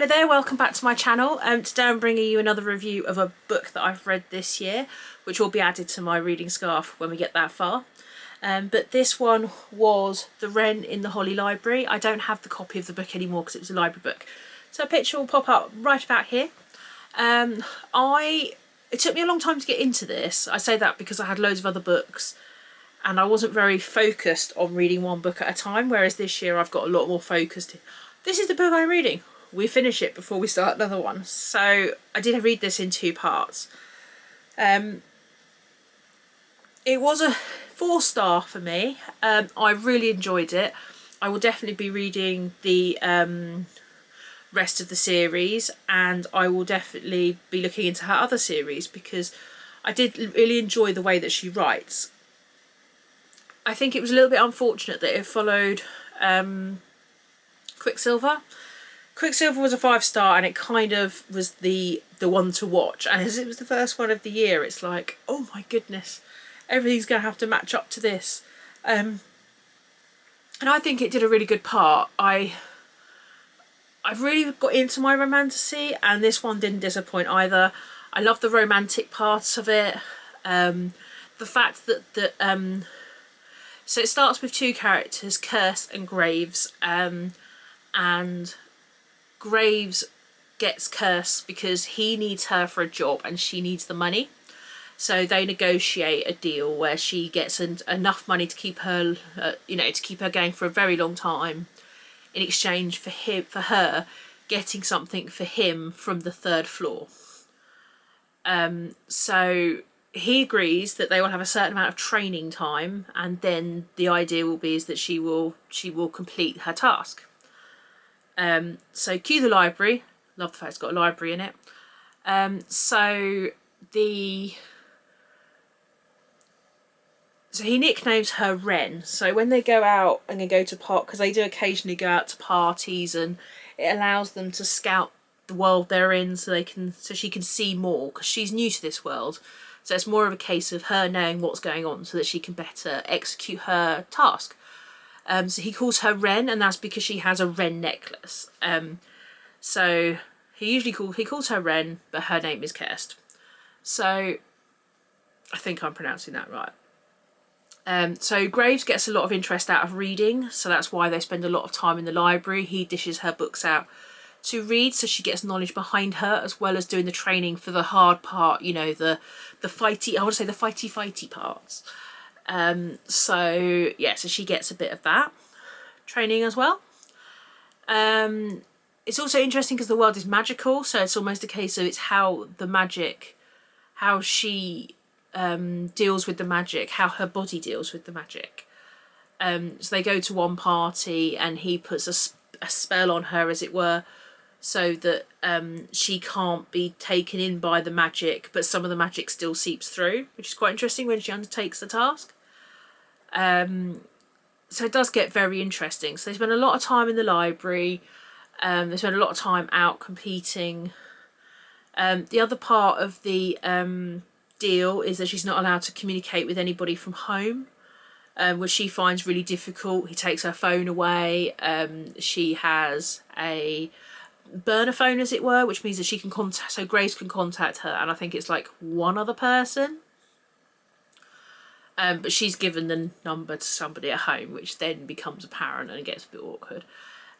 Hello there, welcome back to my channel. Today I'm bringing you another review of a book that I've read this year, which will be added to my reading scarf when we get that far. But this one was The Wren in the Holly Library. I don't have the copy of the book anymore because it was a library book. So a picture will pop up right about here. It took me a long time to get into this. I say that because I had loads of other books and I wasn't very focused on reading one book at a time, whereas this year I've got a lot more focused. This is the book I'm reading. We finish it before we start another one. So I did read this in 2 parts. It was a 4-star for me. I really enjoyed it. I will definitely be reading the rest of the series, and I will definitely be looking into her other series because I did really enjoy the way that she writes. I think it was a little bit unfortunate that it followed Quicksilver. Quicksilver was a 5-star and it kind of was the one to watch, and as it was the first one of the year, it's like, oh my goodness, everything's going to have to match up to this. And I think it did a really good part. I've really got into my romantasy, and this one didn't disappoint either. I love the romantic parts of it. The fact that so it starts with 2 characters, Curse and Graves, and Graves gets Curse because he needs her for a job and she needs the money. So they negotiate a deal where she gets enough money to keep her, to keep her going for a very long time, in exchange for her getting something for him from the 3rd floor. So he agrees that they will have a certain amount of training time, and then the idea will be is that she will complete her task. So cue the library. Love the fact it's got a library in it. So he nicknames her Wren. So when they go out and they go to because they do occasionally go out to parties, and it allows them to scout the world they're in, so she can see more, because she's new to this world. So it's more of a case of her knowing what's going on so that she can better execute her task. So he calls her Wren, and that's because she has a Wren necklace. So he calls her Wren, but her name is Kirst. So I think I'm pronouncing that right. So Graves gets a lot of interest out of reading, so that's why they spend a lot of time in the library. He dishes her books out to read, so she gets knowledge behind her, as well as doing the training for the hard part, the fighty, I want to say the fighty parts. So she gets a bit of that training as well. It's also interesting because the world is magical, so it's almost a case of it's how she deals with the magic, how her body deals with the magic. So they go to one party and he puts a spell on her, as it were, so that she can't be taken in by the magic, but some of the magic still seeps through, which is quite interesting when she undertakes the task. So it does get very interesting. So they spend a lot of time in the library. They spend a lot of time out competing. The other part of the deal is that she's not allowed to communicate with anybody from home, which she finds really difficult. He takes her phone away. She has a burner phone, as it were, which means that she can contact, so Grace can contact her, and I think it's like one other person. But she's given the number to somebody at home, which then becomes apparent and it gets a bit awkward.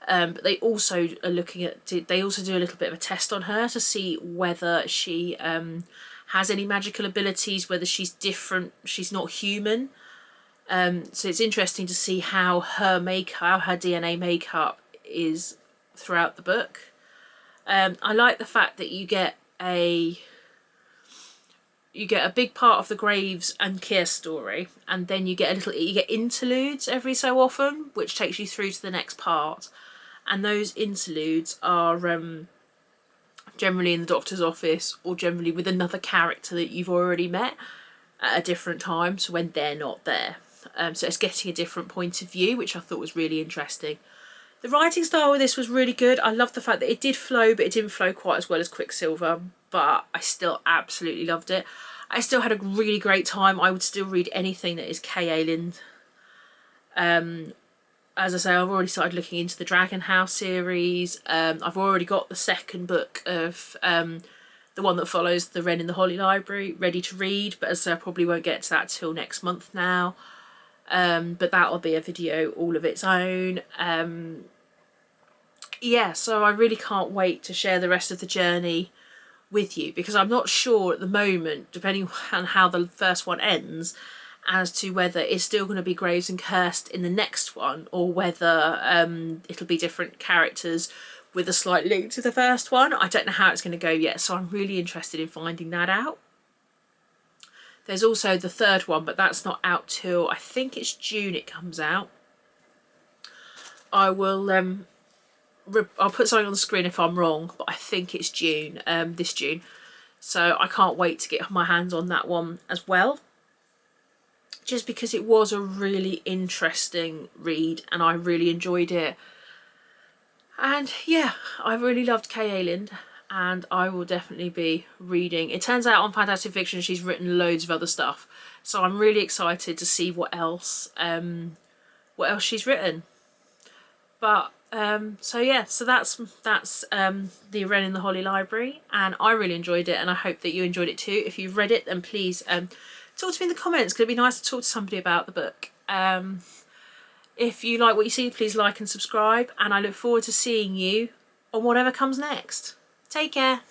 But they also are looking at, they also do a little bit of a test on her to see whether she has any magical abilities, whether she's different, she's not human. So it's interesting to see how her DNA makeup is throughout the book. I like the fact that you get a big part of the Graves and Keir story, and then you get interludes every so often, which takes you through to the next part. And those interludes are generally in the doctor's office, or generally with another character that you've already met at a different time, so when they're not there. So it's getting a different point of view, which I thought was really interesting. The writing style of this was really good. I love the fact that it did flow, but it didn't flow quite as well as Quicksilver, but I still absolutely loved it. I still had a really great time. I would still read anything that is K.A. Linde. as I say, I've already started looking into the Dragon House series. I've already got the second book of the one that follows the Wren in the Holly Library ready to read, but as I say, I probably won't get to that till next month now. But that'll be a video all of its own. Yeah, so I really can't wait to share the rest of the journey with you, because I'm not sure at the moment, depending on how the first one ends, as to whether it's still going to be Graves and Cursed in the next one, or whether it'll be different characters with a slight link to the first one. I don't know how it's going to go yet, so I'm really interested in finding that out. There's also the third one, but that's not out till, I think it's June it comes out. I will I'll put something on the screen if I'm wrong, but I think it's June, this June. So I can't wait to get my hands on that one as well. Just because it was a really interesting read and I really enjoyed it. And yeah, I really loved K.A. Linde, and I will definitely be reading. It turns out on Fantastic Fiction she's written loads of other stuff, so I'm really excited to see what else she's written. But so yeah, so that's the Wren in the Holly Library, and I really enjoyed it, and I hope that you enjoyed it too. If you've read it, then please talk to me in the comments, because it'd be nice to talk to somebody about the book. If you like what you see, please like and subscribe, and I look forward to seeing you on whatever comes next. Take care.